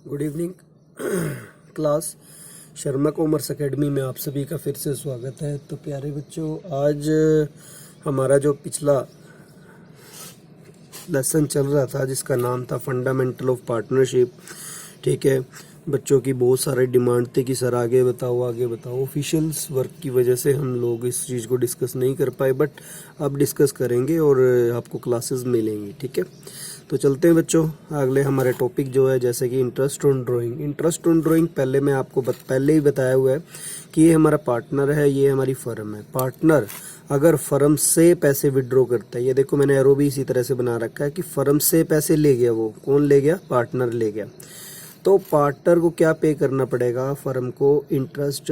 Good evening class. Sharma commerce academy में आप सभी का फिर से स्वागत है। तो प्यारे बच्चों, आज हमारा जो पिछला लेसन चल रहा था जिसका नाम था फंडामेंटल ऑफ पार्टनरशिप, ठीक है। बच्चों की बहुत सारे डिमांड थी कि सर आगे बताओ आगे बताओ। ऑफिशियल्स वर्क की वजह से हम लोग इस चीज़ को डिस्कस नहीं कर पाए, बट अब डिस्कस करेंगे और आपको क्लासेस मिलेंगी, ठीक है। तो चलते हैं बच्चों अगले हमारे टॉपिक जो है, जैसे कि interest on drawing. Interest on drawing पहले मैं आपको पहले ही बताया हुआ है कि ये हमारा पार्टनर है, ये हमारी फर्म है। पार्टनर अगर फर्म से पैसे विड्रॉ करता है, ये देखो मैंने एरो भी इसी तरह से बना रखा है कि फर्म से पैसे ले गया, वो कौन ले गया? पार्टनर ले गया। तो पार्टनर को क्या पे करना पड़ेगा? फर्म को इंटरेस्ट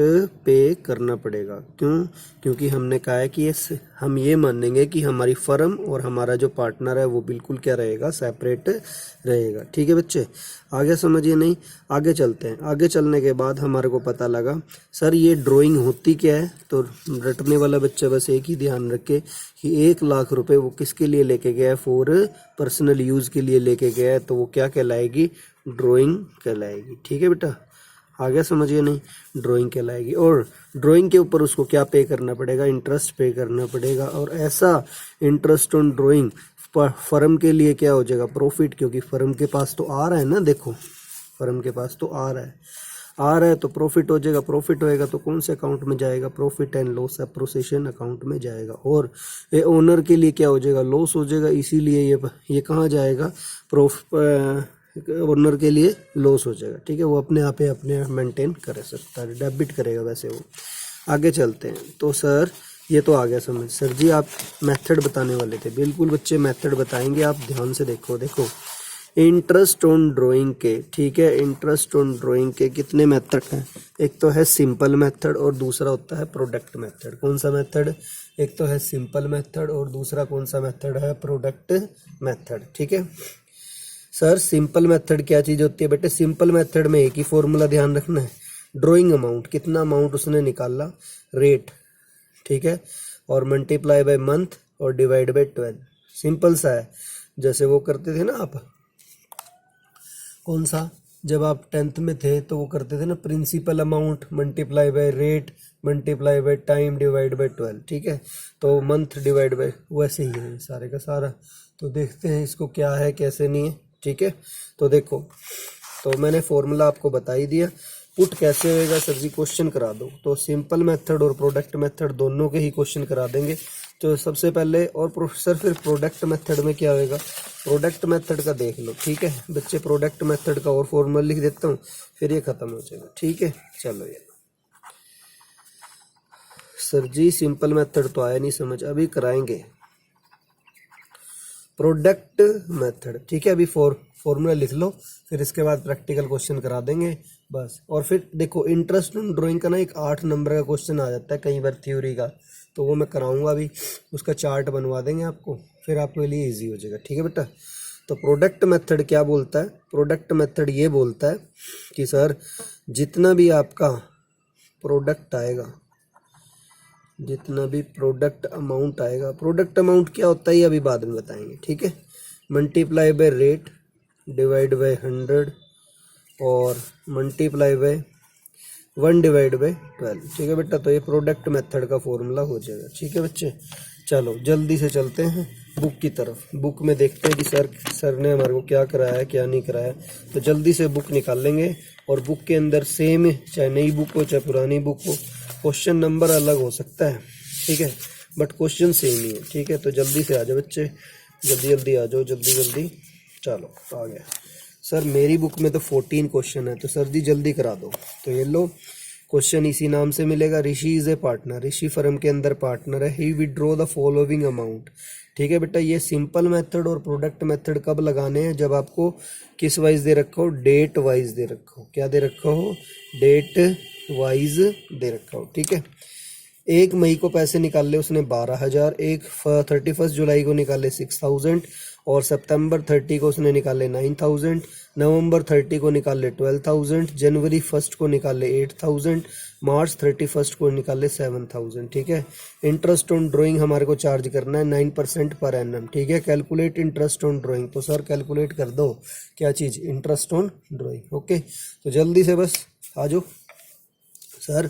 पे करना पड़ेगा। क्यों? क्योंकि हमने कहा है कि हम ये मानेंगे कि हमारी फर्म और हमारा जो पार्टनर है वो बिल्कुल क्या रहेगा? सेपरेट रहेगा, ठीक है बच्चे। आगे समझिए नहीं, आगे चलते हैं। आगे चलने के बाद हमारे को पता लगा सर ये ड्राइंग होती क्या है। तो रटने वाला बच्चा बस एक ही ध्यान रखे कि 1 लाख रुपए वो किसके लिए लेके गया है? फॉर पर्सनल यूज के लिए लेके गया है, तो वो क्या कहलाएगी? ड्राइंग कहलाएगी, ठीक है बेटा। आगे समझिए नहीं, ड्राइंग कहलाएगी। और ड्राइंग के ऊपर उसको क्या पे करना पड़ेगा? इंटरेस्ट पे करना पड़ेगा। और ऐसा इंटरेस्ट ऑन ड्राइंग फर्म के लिए क्या हो जाएगा? प्रॉफिट, क्योंकि फर्म के पास तो आ रहा है ना, देखो फर्म के पास तो आ रहा है तो प्रॉफिट हो जाएगा। प्रॉफिट होएगा तो कौन से अकाउंट में जाएगा? प्रॉफिट एंड लॉस एप्रोसिएशन अकाउंट में जाएगा। और ये ओनर के लिए क्या हो जाएगा? लॉस हो जाएगा, इसीलिए ये कहाँ जाएगा? ओनर के लिए लॉस हो जाएगा, ठीक है। वो अपने मेंटेन कर सकता है, डेबिट करेगा वैसे वो। आगे चलते हैं। तो सर ये तो आ गया समझ। सर जी आप मेथड बताने वाले थे। बिल्कुल बच्चे मेथड बताएंगे, आप ध्यान से देखो। इंटरेस्ट ऑन ड्राइंग के, ठीक है, इंटरेस्ट ऑन ड्राइंग के कितने मेथड हैं? एक तो है सिंपल मेथड और दूसरा होता है प्रोडक्ट मेथड। कौन सा मेथड? एक तो है सिंपल मेथड और दूसरा कौन सा मेथड है? प्रोडक्ट मेथड, ठीक है। सर सिंपल मेथड क्या चीज़ होती है बेटे? सिंपल मेथड में एक ही फॉर्मूला ध्यान रखना है। ड्राइंग अमाउंट, कितना अमाउंट उसने निकाला, रेट, ठीक है, और मल्टीप्लाई बाय मंथ और डिवाइड बाय 12। सिंपल सा है। जैसे वो करते थे ना आप, कौन सा, जब आप 10th में थे तो वो करते थे ना, principal amount multiply by rate multiply by time divide by 12, ठीक है। तो मंथ डिवाइड बाय, वैसे ही है सारे का सारा। तो देखते हैं इसको क्या है कैसे नहीं है, ठीक है। तो देखो, तो मैंने फॉर्मूला आपको बता ही दिया। पुट कैसे होएगा? सर जी क्वेश्चन करा दो। तो सिंपल मेथड और प्रोडक्ट मेथड दोनों के ही क्वेश्चन करा देंगे। तो सबसे पहले, और प्रोफेसर फिर प्रोडक्ट मेथड में क्या होएगा? प्रोडक्ट मेथड का देख लो, ठीक है बच्चे। प्रोडक्ट मेथड का और फॉर्मूला लिख देता हूँ, फिर ये खत्म हो जाएगा, ठीक है। चलो ये सर जी सिंपल मेथड तो आया नहीं समझ, अभी कराएंगे प्रोडक्ट मेथड, ठीक है। अभी फॉर्मूला लिख लो, फिर इसके बाद प्रैक्टिकल क्वेश्चन करा देंगे बस। और फिर देखो इंटरेस्ट इन ड्राइंग का ना एक 8 नंबर का क्वेश्चन आ जाता है कई बार थ्योरी का, तो वो मैं कराऊंगा अभी। उसका चार्ट बनवा देंगे आपको, फिर आपके लिए इजी हो जाएगा, ठीक है बेटा। तो प्रोडक्ट मेथड क्या बोलता है? प्रोडक्ट मेथड ये बोलता है कि सर जितना भी आपका प्रोडक्ट आएगा, जितना भी प्रोडक्ट अमाउंट आएगा, प्रोडक्ट अमाउंट क्या होता है ये अभी बाद में बताएंगे, ठीक है। Multiply by rate divide by 100 और मल्टीप्लाई बाय 1 डिवाइड बाय 12, ठीक है बेटा। तो ये प्रोडक्ट मेथड का फॉर्मूला हो जाएगा, ठीक है बच्चे। चलो जल्दी से चलते हैं बुक की तरफ। बुक में देखते हैं कि सर ने हमारे को क्या कराया है क्या नहीं कराया। तो जल्दी से बुक निकाल लेंगे, और बुक के अंदर सेम, चाहे नई बुक हो चाहे पुरानी बुक हो, क्वेश्चन नंबर अलग हो सकता है, ठीक है, बट क्वेश्चन सेम ही है, ठीक है। तो जल्दी से आ जाओ बच्चे, जल्दी जल्दी आ जाओ, जल्दी जल्दी। चलो आ गया सर, मेरी बुक में तो 14 क्वेश्चन है, तो सर जी जल्दी करा दो। तो ये लो क्वेश्चन इसी नाम से मिलेगा। Rishi is a partner, Rishi firm के अंदर पार्टनर है। He withdraw the following amount, ठीक है बेटा। ये सिंपल मेथड और प्रोडक्ट मेथड कब लगाने हैं? जब आपको किस वाइज दे रखा हो? डेट वाइज दे रखा हो। क्या दे रखा हो? डेट वाइज दे रखा हो, ठीक है। 1 मई को पैसे निकाले उसने 12,000, 31 जुलाई को निकाले 6,000, और सितंबर 30 को उसने निकाले 9,000, नवंबर 30 को निकाले 12,000, जनवरी 1 को निकाले 8,000, मार्च 31 को निकाले 7,000, ठीक है। इंटरेस्ट ऑन ड्राइंग हमारे को चार्ज करना है 9% पर एनम, ठीक है। कैलकुलेट इंटरेस्ट ऑन ड्राइंग, तो सर कैलकुलेट कर दो क्या चीज़, इंटरेस्ट ऑन ड्राइंग। ओके, तो जल्दी से बस आ जाओ सर।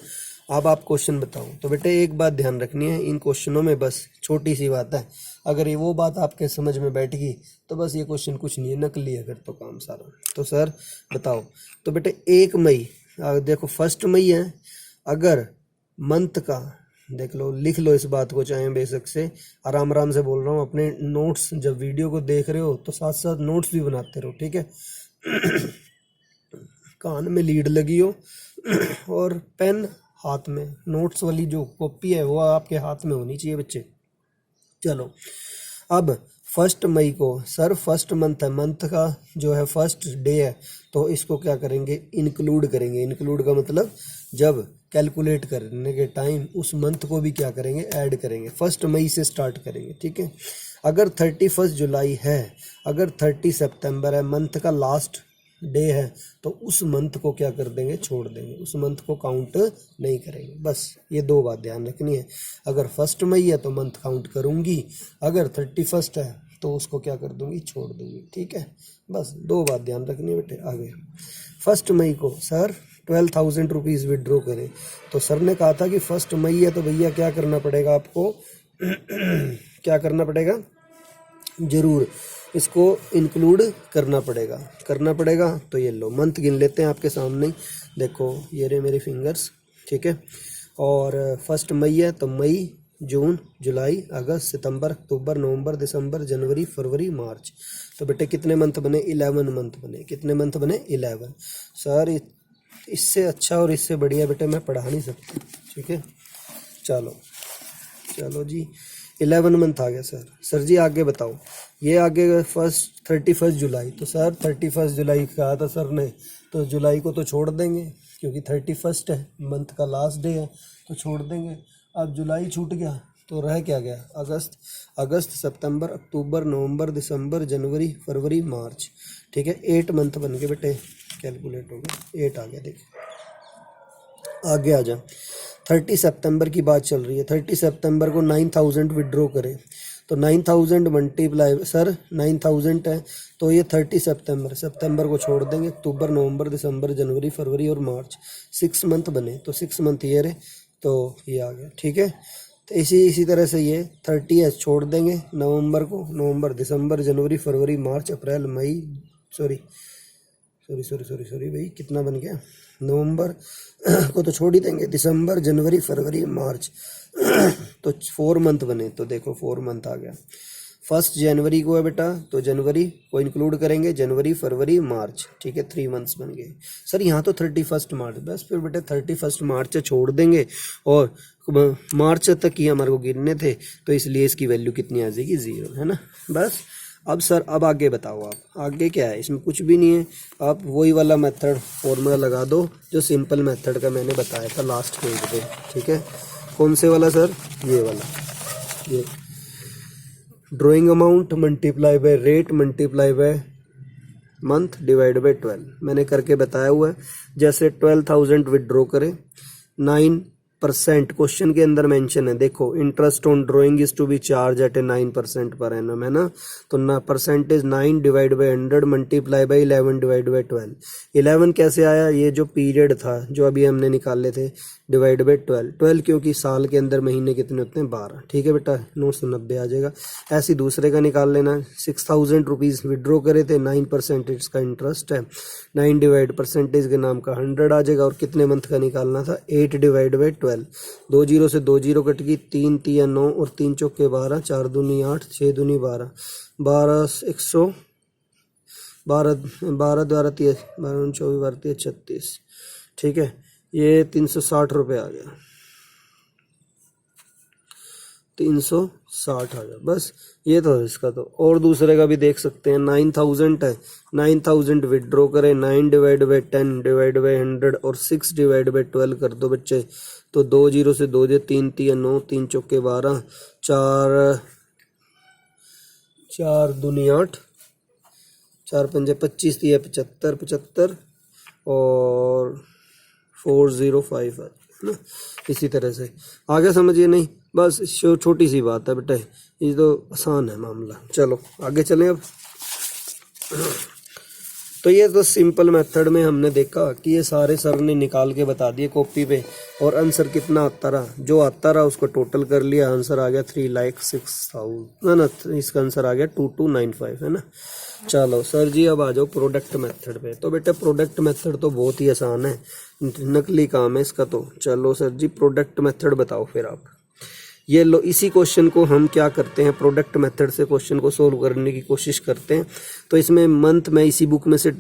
अब आप क्वेश्चन बताओ। तो बेटे एक बात ध्यान रखनी है इन क्वेश्चनों में, बस छोटी सी बात है, अगर ये वो बात आपके समझ में बैठ गई तो बस ये क्वेश्चन कुछ नहीं है, नकली है फिर तो काम सारा। तो सर बताओ, तो बेटे 1 मई, देखो 1 मई है, अगर मंथ का देख लो, लिख लो इस बात को चाहे बेशक से, आराम आराम से बोल रहा हूँ, अपने नोट्स जब वीडियो को देख रहे हो तो साथ साथ नोट्स भी बनाते रहो, ठीक है। कान में लीड लगी हो और पेन हाथ में, नोट्स वाली जो कॉपी है वो आपके हाथ में होनी चाहिए बच्चे। चलो अब 1 मई को सर, फर्स्ट मंथ है, मंथ का जो है फर्स्ट डे है, तो इसको क्या करेंगे, इंक्लूड करेंगे। इंक्लूड का मतलब जब कैलकुलेट करने के टाइम उस मंथ को भी क्या करेंगे, ऐड करेंगे। 1 मई से स्टार्ट करेंगे, ठीक है। अगर 31 जुलाई है, अगर 30 सितंबर है, मंथ का लास्ट डे है, तो उस मंथ को क्या कर देंगे, छोड़ देंगे, उस मंथ को काउंट नहीं करेंगे। बस ये 2 बात ध्यान रखनी है। अगर 1 मई है तो मंथ काउंट करूंगी, अगर 31 है तो उसको क्या कर दूंगी, छोड़ दूंगी, ठीक है। बस 2 बात ध्यान रखनी है बेटे। आगे 1 मई को सर 12,000 रुपीज़ विड्रॉ करें, तो सर ने कहा था कि 1 मई है तो भैया क्या करना पड़ेगा आपको, क्या करना पड़ेगा, जरूर इसको इंक्लूड करना पड़ेगा। तो ये लो मंथ गिन लेते हैं आपके सामने, देखो ये रहे मेरी फिंगर्स, ठीक है। और 1 मई है तो मई, जून, जुलाई, अगस्त, सितंबर, अक्टूबर, नवंबर, दिसंबर, जनवरी, फरवरी, मार्च। तो बेटे कितने मंथ बने, 11 मंथ बने। कितने मंथ बने, 11। सर इससे अच्छा और इससे बढ़िया बेटे मैं पढ़ा नहीं सकता, ठीक है। चलो जी 11 मंथ आ गया सर। सर जी आगे बताओ, ये आगे 31 जुलाई, तो सर 31 जुलाई कहा था सर ने, तो जुलाई को तो छोड़ देंगे क्योंकि 31 है, मंथ का लास्ट डे है, तो छोड़ देंगे। अब जुलाई छूट गया तो रह क्या गया, अगस्त, सितंबर, अक्टूबर, नवंबर, दिसंबर, जनवरी, फरवरी, मार्च, ठीक है। 8 मंथ बन गए बेटे, कैलकुलेट हो गया, 8 आ गया। देख आगे आ जा, 30 सितंबर की बात चल रही है। 30 सितंबर को 9,000 विड्रॉ करें, तो 9,000 मल्टीप्लाई, सर 9,000 है तो ये 30 सितंबर को छोड़ देंगे, अक्टूबर, नवंबर, दिसंबर, जनवरी, फरवरी और मार्च, 6 मंथ बने, तो 6 मंथ ये रहे, तो ये आ गया, ठीक है। तो इसी तरह से ये 30 छोड़ देंगे, नवंबर, दिसंबर, जनवरी, फरवरी, मार्च, अप्रैल, मई, सॉरी भाई, कितना बन गया, नवंबर को तो छोड़ ही देंगे, दिसंबर, जनवरी, फरवरी, मार्च, तो 4 मंथ बने। तो देखो 4 मंथ आ गया। 1 जनवरी को है बेटा, तो जनवरी को इंक्लूड करेंगे, जनवरी, फरवरी, मार्च, ठीक है, 3 मंथ्स बन गए। सर यहाँ तो 31 मार्च, बस फिर बेटा 31 मार्च छोड़ देंगे, और मार्च तक ही हमारे को गिनने थे, तो इसलिए इसकी वैल्यू कितनी आ जाएगी, 0, है ना। बस अब सर अब आगे बताओ, आप आगे क्या है, इसमें कुछ भी नहीं है, आप वही वाला मेथड फॉर्मूला लगा दो जो सिंपल मेथड का मैंने बताया था लास्ट पेज पे, ठीक है। कौन से वाला सर, ये वाला, ये drawing amount multiply by rate multiply by month divide by 12 मैंने करके बताया हुआ है। जैसे 12,000 विड्रॉ करें, 9% क्वेश्चन के अंदर मेंशन है, देखो interest on drawing is to be charge at a 9% per annum, है ना। तो ना percentage 9 divide by 100 multiply by 11 divide by 12। 11 कैसे आया, ये जो पीरियड था जो अभी हमने निकाले थे, डिवाइड बाई 12 क्योंकि साल के अंदर महीने कितने होते हैं, 12, ठीक है बेटा, 990 आ जाएगा। ऐसे दूसरे का निकाल लेना, 6,000 रुपीज़ विड्रॉ करे थे, 9% इसका इंटरेस्ट है, 9 डिवाइड परसेंटेज के नाम का 100 आ जाएगा, और कितने मंथ का निकालना था, 8 डिवाइड बाई 12। 2 जीरो से 2 जीरो कट गई, 3 तिया 9 और 3 चौके 12, 4 दूनी 8, 6 दूनी 12, 12 12 30, 12 24 12 36, ठीक है। ये 360 रुपये आ गया, 360 आ गया, बस ये तो है इसका। तो और दूसरे का भी देख सकते हैं, 9,000 है, 9,000 विड्रॉ करें, 9 डिवाइड बाई 10 डिवाइड बाई 100 और 6 डिवाइड बाई 12 कर दो बच्चे। तो 2 जीरो से 2 जे 3 तिया 9, 3 चौके 12, 4 दूनी 8, 4 पंजे 25 तिया 75 और 405 आ है ना। इसी तरह से आगे समझिए नहीं, बस छोटी सी बात है बेटा, ये तो आसान है मामला। चलो आगे चलें अब। तो ये तो सिंपल मेथड में हमने देखा कि ये सारे सर ने निकाल के बता दिए कॉपी पे, और आंसर कितना आता रहा, जो आता रहा उसको टोटल कर लिया, आंसर आ गया 3,06,000 ना, इसका आंसर आ गया 2295 है ना। चलो सर जी अब आ जाओ प्रोडक्ट मेथड पे। तो बेटा प्रोडक्ट मेथड तो बहुत ही आसान है, नकली काम है इसका तो। चलो सर जी प्रोडक्ट मेथड बताओ फिर आप। ये लो, इसी क्वेश्चन को हम क्या करते हैं, प्रोडक्ट मेथड से क्वेश्चन को सोल्व करने की कोशिश करते हैं। तो इसमें मंथ मैं इसी बुक में से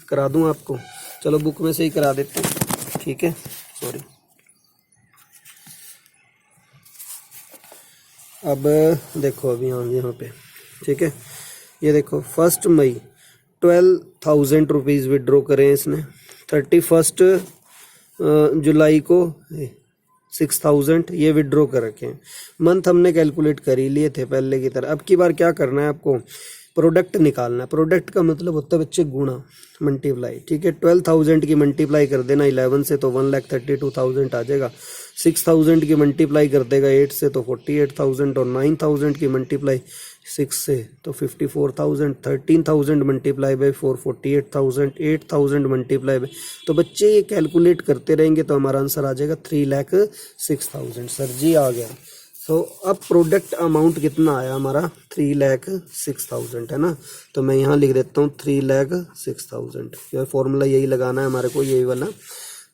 करा दूं आपको, चलो बुक में से ही करा देते हैं, ठीक है। सॉरी, अब देखो अभी यहाँ पे, ठीक है, ये देखो 1 मई 12,000 रुपीज़ विड्रॉ करें इसने, 31 जुलाई को 6,000 ये विड्रॉ कर रखे हैं। मंथ हमने कैलकुलेट कर ही लिए थे पहले की तरह। अब की बार क्या करना है आपको, प्रोडक्ट निकालना है। प्रोडक्ट का मतलब होता है बच्चे गुणा, मल्टीप्लाई, ठीक है। 12,000 की मल्टीप्लाई कर देना 11 से तो 1,32,000 आ जाएगा। 6,000 की मल्टीप्लाई कर देगा 8 से तो 48,000, और 9,000 की मल्टीप्लाई 6 से तो 54,000, 13,000 मल्टीप्लाई बाई 4 48,000, 8,000 मल्टीप्लाई बाई, तो बच्चे ये कैलकुलेट करते रहेंगे तो हमारा आंसर आ जाएगा 3,06,000। सर जी आ गया। तो अब प्रोडक्ट अमाउंट कितना आया हमारा, 3,06,000 है ना। तो मैं यहाँ लिख देता हूँ 3,06,000, यार फॉर्मूला यही लगाना है हमारे को, यही वाला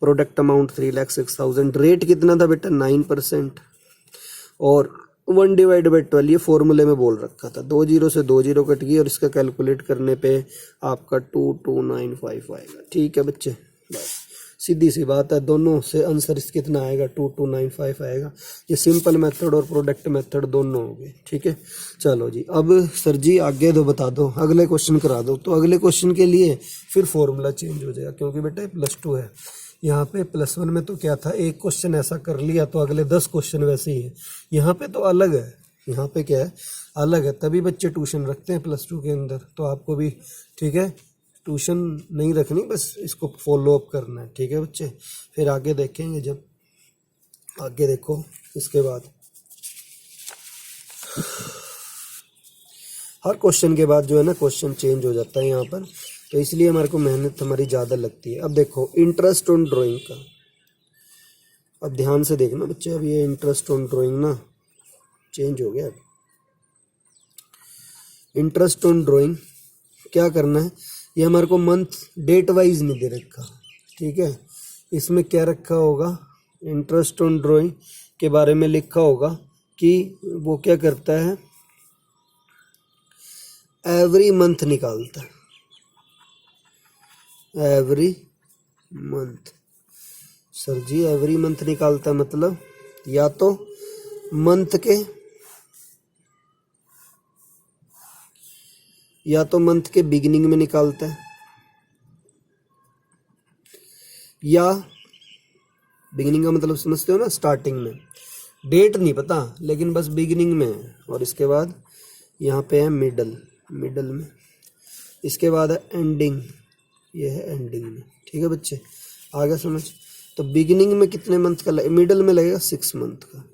प्रोडक्ट अमाउंट 3,06,000। रेट कितना था बेटा 9%, और 1/12 ये फॉर्मूले में बोल रखा था। 2 जीरो से 2 जीरो कट गई और इसका कैलकुलेट करने पे आपका 2295 आएगा, ठीक है बच्चे। बस सीधी सी बात है, दोनों से आंसर इस कितना आएगा 2295 आएगा। ये सिंपल मेथड और प्रोडक्ट मेथड दोनों हो गए, ठीक है। चलो जी अब सर जी आगे दो बता दो, अगले क्वेश्चन करा दो। तो अगले क्वेश्चन के लिए फिर फॉर्मूला चेंज हो जाएगा, क्योंकि बेटा +2 है। यहाँ पे +1 में तो क्या था, एक क्वेश्चन ऐसा कर लिया तो अगले 10 क्वेश्चन वैसे ही है। यहाँ पे तो अलग है, यहाँ पे क्या है अलग है, तभी बच्चे ट्यूशन रखते हैं +2 के अंदर। तो आपको भी ठीक है ट्यूशन नहीं रखनी, बस इसको फॉलो अप करना है, ठीक है बच्चे। फिर आगे देखेंगे, जब आगे देखो इसके बाद हर क्वेश्चन के बाद जो है ना क्वेश्चन चेंज हो जाता है यहाँ पर, तो इसलिए हमारे को मेहनत हमारी ज़्यादा लगती है। अब देखो इंटरेस्ट ऑन ड्राइंग का, अब ध्यान से देखना बच्चे, अब ये इंटरेस्ट ऑन ड्राइंग ना चेंज हो गया। इंटरेस्ट ऑन ड्राइंग क्या करना है, ये हमारे को मंथ डेट वाइज नहीं दे रखा, ठीक है। इसमें क्या रखा होगा, इंटरेस्ट ऑन ड्राइंग के बारे में लिखा होगा कि वो क्या करता है, एवरी मंथ निकालता है, एवरी मंथ। सर जी एवरी मंथ निकालता है मतलब या तो मंथ के बिगिनिंग में निकालता है, या बिगिनिंग का मतलब समझते हो ना, स्टार्टिंग में, डेट नहीं पता लेकिन बस बिगिनिंग में है। और इसके बाद यहाँ पे है मिडल में, इसके बाद है एंडिंग, ये है एंडिंग में, ठीक है बच्चे। आगे समझ, तो बिगिनिंग में कितने मंथ का लगेगा, मिडल में लगेगा 6 मंथ का,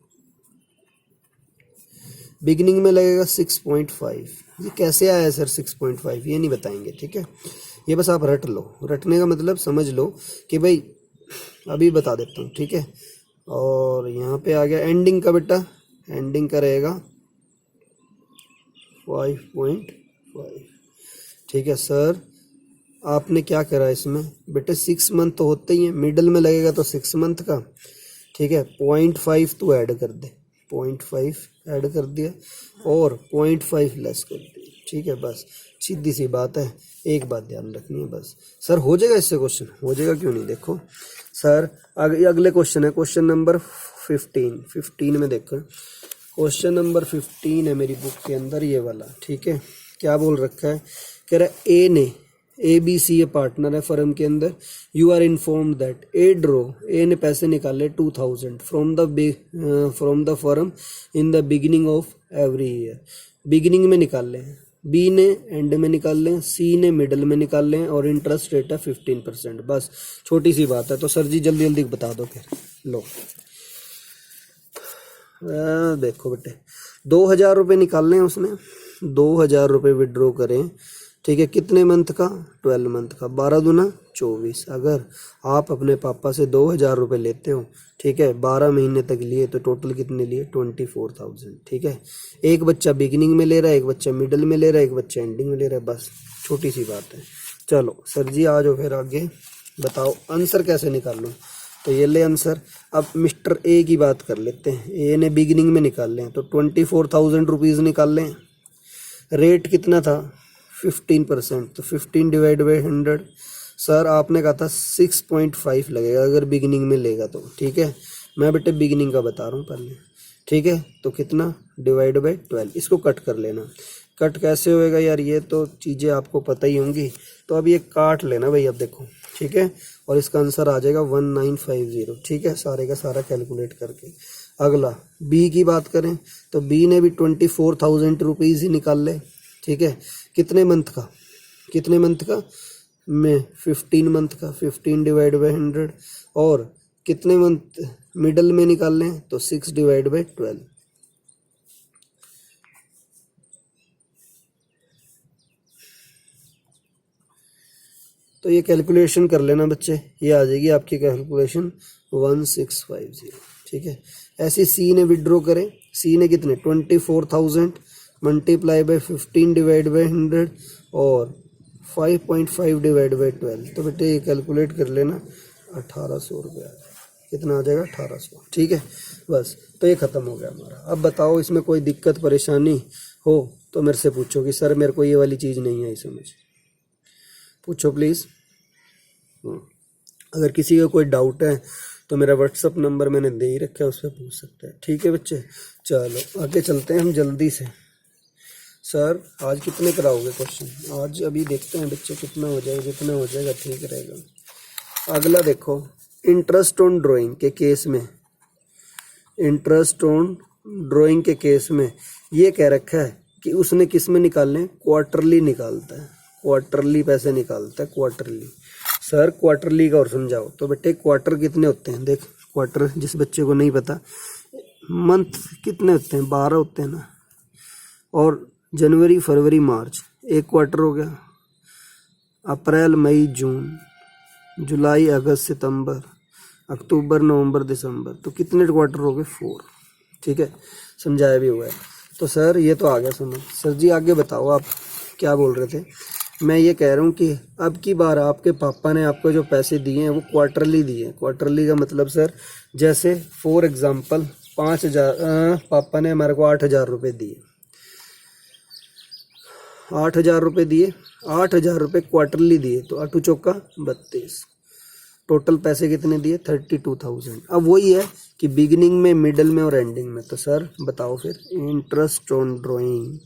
बिगिनिंग में लगेगा 6.5। ये कैसे आया सर 6.5, ये नहीं बताएंगे, ठीक है। ये बस आप रट लो, रटने का मतलब समझ लो कि भाई अभी बता देता हूँ, ठीक है। और यहाँ पे आ गया एंडिंग का, बेटा एंडिंग का रहेगा 5.5, ठीक है। सर आपने क्या करा इसमें बेटे, 6 मंथ तो होते ही हैं, मिडल में लगेगा तो 6 मंथ का, ठीक है। 0.5 तो ऐड कर दे, 0.5 ऐड कर दिया और 0.5 लेस कर दिया, ठीक है। बस सीधी सी बात है, एक बात ध्यान रखनी है बस। सर हो जाएगा इससे क्वेश्चन, हो जाएगा क्यों नहीं। देखो सर अगले क्वेश्चन है क्वेश्चन नंबर 15 में देखो, क्वेश्चन नंबर 15 है मेरी बुक के अंदर ये वाला, ठीक है। क्या बोल रखा है, कह रहा है ABC ये पार्टनर है फर्म के अंदर। यू आर इन्फॉर्म्ड दैट ए ने पैसे निकाले 2,000 from the firm in the beginning of every year. Beginning में निकाल लें, बी ने एंड में निकाल लें, सी ने मिडल में निकाल लें, और इंटरेस्ट रेट है 15%। बस छोटी सी बात है। तो सर जी जल्दी जल्दी बता दो फिर। लो देखो बेटे 2,000 रुपये निकालने हैं उसने, 2,000 रुपये विड्रॉ करें, ठीक है, कितने मंथ का, 12 मंथ का, 12 दूना 24। अगर आप अपने पापा से 2,000 रुपये लेते हो, ठीक है, 12 महीने तक लिए, तो टोटल कितने लिए, 24,000, ठीक है। एक बच्चा बिगिनिंग में ले रहा है, एक बच्चा मिडल में ले रहा है, एक बच्चा एंडिंग में ले रहा है, बस छोटी सी बात है। चलो सर जी आ जाओ फिर आगे बताओ आंसर कैसे निकालूं। तो ये ले आंसर। अब मिस्टर ए की बात कर लेते हैं, ए ने बिगिनिंग में निकाल लें, तो 24,000 रुपीज़ निकाल लें। रेट कितना था, 15%, तो 15 डिवाइड बाई 100, सर आपने कहा था 6.5 लगेगा अगर बिगिनिंग में लेगा तो, ठीक है। मैं बेटे बिगिनिंग का बता रहा हूँ पहले, ठीक है। तो कितना, डिवाइड बाई 12, इसको कट कर लेना। कट कैसे होएगा यार, ये तो चीज़ें आपको पता ही होंगी, तो अब ये काट लेना भाई, अब देखो, ठीक है। और इसका आंसर आ जाएगा 1950, ठीक है, सारे का सारा कैलकुलेट करके। अगला बी की बात करें, तो बी ने भी 24,000 रुपीज़ ही निकाल ले, ठीक है। कितने मंथ का, कितने मंथ का, में 15 मंथ का, 15 डिवाइड बाई 100, और कितने मंथ मिडल में निकाल लें, तो 6 डिवाइड बाई 12। तो ये कैलकुलेशन कर लेना बच्चे, ये आ जाएगी आपकी कैलकुलेशन 1650, ठीक है। ऐसे सी ने विड्रॉ करें, सी ने कितने 24,000 मल्टीप्लाई बाई 15 डिवाइड बाई 100 और 5.5 डिवाइड बाई 12, तो बेटे ये कैलकुलेट कर लेना 1,800 रुपये आ जाएगा। कितना आ जाएगा, 1,800, ठीक है। बस तो ये ख़त्म हो गया हमारा। अब बताओ इसमें कोई दिक्कत परेशानी हो तो मेरे से पूछो कि सर मेरे को ये वाली चीज़ नहीं आई समझ, पूछो प्लीज़। अगर किसी का कोई डाउट है तो मेरा व्हाट्सअप नंबर मैंने दे ही रखा है, उस पर पूछ सकते हैं, ठीक है बच्चे। चलो आगे चलते हैं हम जल्दी से। सर आज कितने कराओगे क्वेश्चन, आज अभी देखते हैं बच्चे कितना हो जाएगा, जितना हो जाएगा ठीक रहेगा। अगला देखो, इंटरेस्ट ऑन ड्राइंग के केस में, इंटरेस्ट ऑन ड्राइंग के केस में ये कह रखा है कि उसने किस में निकालने, क्वार्टरली निकालता है, क्वार्टरली पैसे निकालता है, क्वार्टरली। सर क्वार्टरली का और समझाओ। तो बेटे क्वार्टर कितने होते हैं, देख क्वार्टर जिस बच्चे को नहीं पता, मंथ कितने होते हैं, 12 होते हैं ना, और जनवरी फरवरी मार्च एक क्वार्टर हो गया, अप्रैल मई जून जुलाई अगस्त सितंबर अक्टूबर नवंबर दिसंबर, तो कितने क्वार्टर हो गए, 4, ठीक है, समझाया भी हुआ है। तो सर ये तो आ गया समझ। सर जी आगे बताओ आप क्या बोल रहे थे। मैं ये कह रहा हूँ कि अब की बार आपके पापा ने आपको जो पैसे दिए हैं वो क्वार्टरली दिए हैं। क्वार्टरली का मतलब सर जैसे फॉर एग्जांपल 5,000 पापा ने हमारे को 8,000 रुपये दिए, 8,000 रुपये दिए, 8,000 रुपये क्वार्टरली दिए, तो 8 चौका 32, टोटल पैसे कितने दिए, 32,000। अब वही है कि बिगिनिंग में, मिडल में और एंडिंग में। तो सर बताओ फिर, इंटरेस्ट ऑन ड्राइंग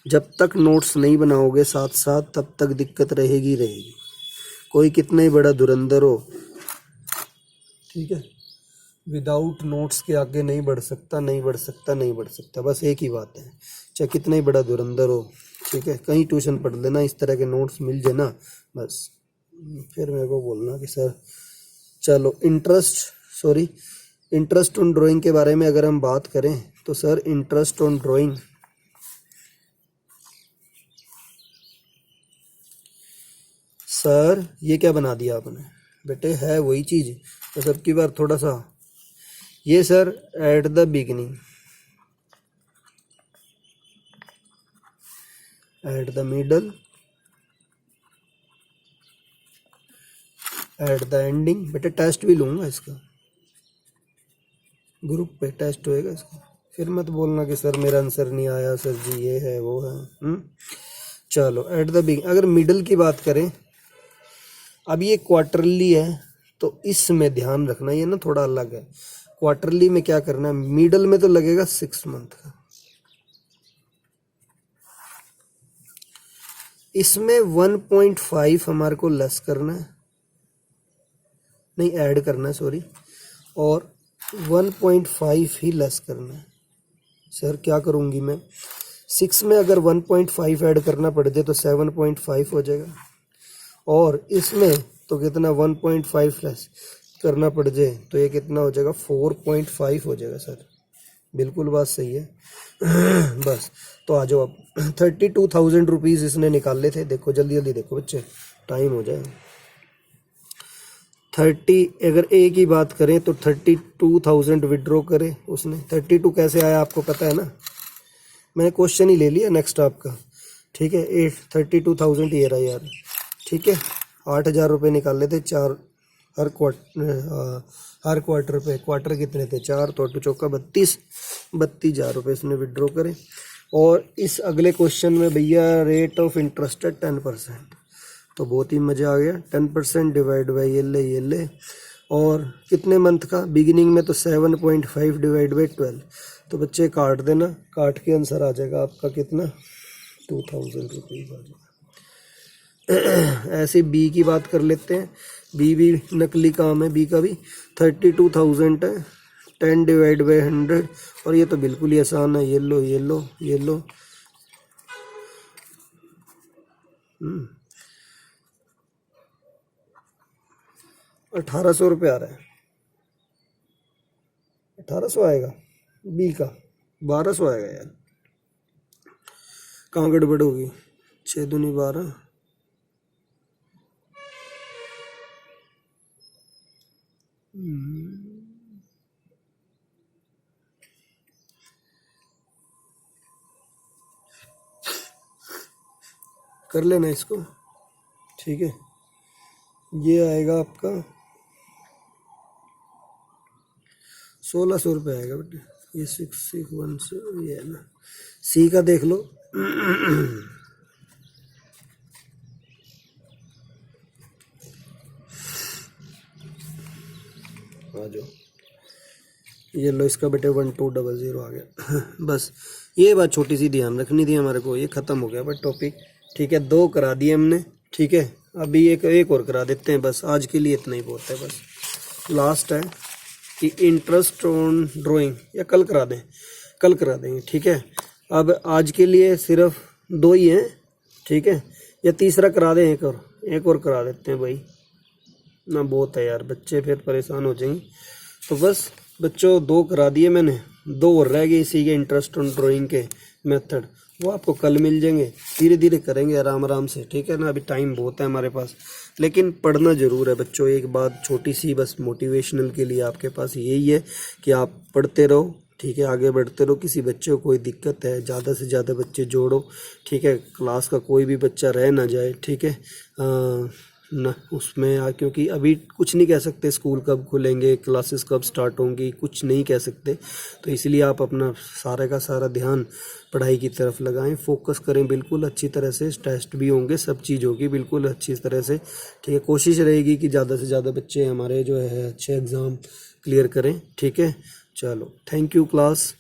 जब तक नोट्स नहीं बनाओगे साथ साथ तब तक दिक्कत रहेगी रहेगी। कोई कितना ही बड़ा धुरंधर हो, ठीक है, विदाउट नोट्स के आगे नहीं बढ़ सकता, नहीं बढ़ सकता, नहीं बढ़ सकता, बस एक ही बात है। चाहे कितना ही बड़ा धुरंधर हो, ठीक है, कहीं ट्यूशन पढ़ लेना, इस तरह के नोट्स मिल जाए ना, बस फिर मेरे को बोलना कि सर। चलो इंटरेस्ट ऑन ड्राइंग के बारे में अगर हम बात करें तो sir interest on drawing sir ये क्या बना दिया आपने बेटे, है वही चीज़, तो सबकी बार थोड़ा सा ये sir at the beginning, at the middle, at the ending. बेटे टेस्ट भी लूँगा इसका, ग्रुप पे टेस्ट होएगा इसका, फिर मत बोलना कि सर मेरा आंसर नहीं आया सर जी, ये है वो है। चलो एट द बिगिनिंग। अगर मिडल की बात करें, अब ये क्वार्टरली है तो इसमें ध्यान रखना, ये ना थोड़ा अलग है। क्वार्टरली में क्या करना है, मिडल में तो लगेगा 6 मंथ का, इसमें 1.5 हमारे को लेस करना है, नहीं ऐड करना है सॉरी, और 1.5 ही लेस करना है। सर क्या करूँगी मैं, 6 में अगर 1.5 ऐड करना पड़ जाए तो 7.5 हो जाएगा, और इसमें तो कितना 1.5 लेस, करना पड़ जाए तो ये कितना हो जाएगा, 4.5 हो जाएगा सर। बिल्कुल बात सही है। बस तो आ जाओ अब। 32,000 रुपीज़ इसने निकाले थे। देखो जल्दी जल्दी देखो बच्चे, टाइम हो जाए। 30, अगर ए की बात करें तो 32,000 विड्रॉ करे उसने। 32 कैसे आया आपको पता है ना, मैंने क्वेश्चन ही ले लिया नेक्स्ट आपका, ठीक है। 32,000 ये रहा यार, ठीक है। 8,000 रुपये निकाले थे चार हर क्वार्टर पे। क्वार्टर कितने थे, 4, तो 8 चौका 32,000 रुपये इसने विड्रॉ करे। और इस अगले क्वेश्चन में भैया रेट ऑफ इंटरेस्ट है 10%, तो बहुत ही मज़ा आ गया। 10% डिवाइड बाई ये ले और कितने मंथ का, बिगिनिंग में तो 7.5 डिवाइड बाई 12, तो बच्चे काट देना, काट के आंसर आ जाएगा आपका कितना, 2,000 रुपीज़ आ जाएगा। ऐसे बी की बात कर लेते हैं। बी भी नकली काम है, बी का भी 32,000 है, 10 डिवाइड बाई 100, और ये तो बिल्कुल ही आसान है, ये लो 1,800 रुपये आ रहा है। 1,800 आएगा, बी का 1,200 आएगा यार, कहाँ गड़बड़ होगी। 6 दूनी 12, कर लेना इसको, ठीक है। ये आएगा आपका 1,600 रुपये आएगा बेटे। ये 661 से ये है ना, सी का देख लो। आ जाओ, ये लो इसका बेटे 1200 आ गया। बस ये बात छोटी सी ध्यान रखनी थी हमारे को, ये ख़त्म हो गया बट टॉपिक, ठीक है। 2 करा दिए हमने, ठीक है। अभी एक और करा देते हैं, बस आज के लिए इतना ही बहुत है। बस लास्ट है कि इंटरेस्ट ऑन ड्राइंग, या कल करा दें, कल करा देंगे, ठीक है। अब आज के लिए सिर्फ 2 ही हैं, ठीक है। या तीसरा करा दें, एक और करा देते हैं भाई ना, बहुत है यार, बच्चे फिर परेशान हो जाएंगे। तो बस बच्चों 2 करा दिए मैंने, 2 और रह गए इसी के इंटरेस्ट ऑन ड्राइंग के मेथड, वो आपको कल मिल जाएंगे। धीरे धीरे करेंगे आराम आराम से, ठीक है ना। अभी टाइम बहुत है हमारे पास, लेकिन पढ़ना ज़रूर है बच्चों। एक बात छोटी सी बस मोटिवेशनल के लिए आपके पास यही है कि आप पढ़ते रहो, ठीक है, आगे बढ़ते रहो। किसी बच्चे को कोई दिक्कत है, ज़्यादा से ज़्यादा बच्चे जोड़ो, ठीक है। क्लास का कोई भी बच्चा रह ना जाए, ठीक है ना उसमें, क्योंकि अभी कुछ नहीं कह सकते, स्कूल कब खुलेंगे, क्लासेस कब स्टार्ट होंगी, कुछ नहीं कह सकते। तो इसलिए आप अपना सारे का सारा ध्यान पढ़ाई की तरफ लगाएं, फोकस करें बिल्कुल अच्छी तरह से। टेस्ट भी होंगे, सब चीज़ होगी बिल्कुल अच्छी तरह से, ठीक है। कोशिश रहेगी कि ज़्यादा से ज़्यादा बच्चे हमारे जो है अच्छे एग्ज़ाम क्लियर करें, ठीक है। चलो, थैंक यू क्लास।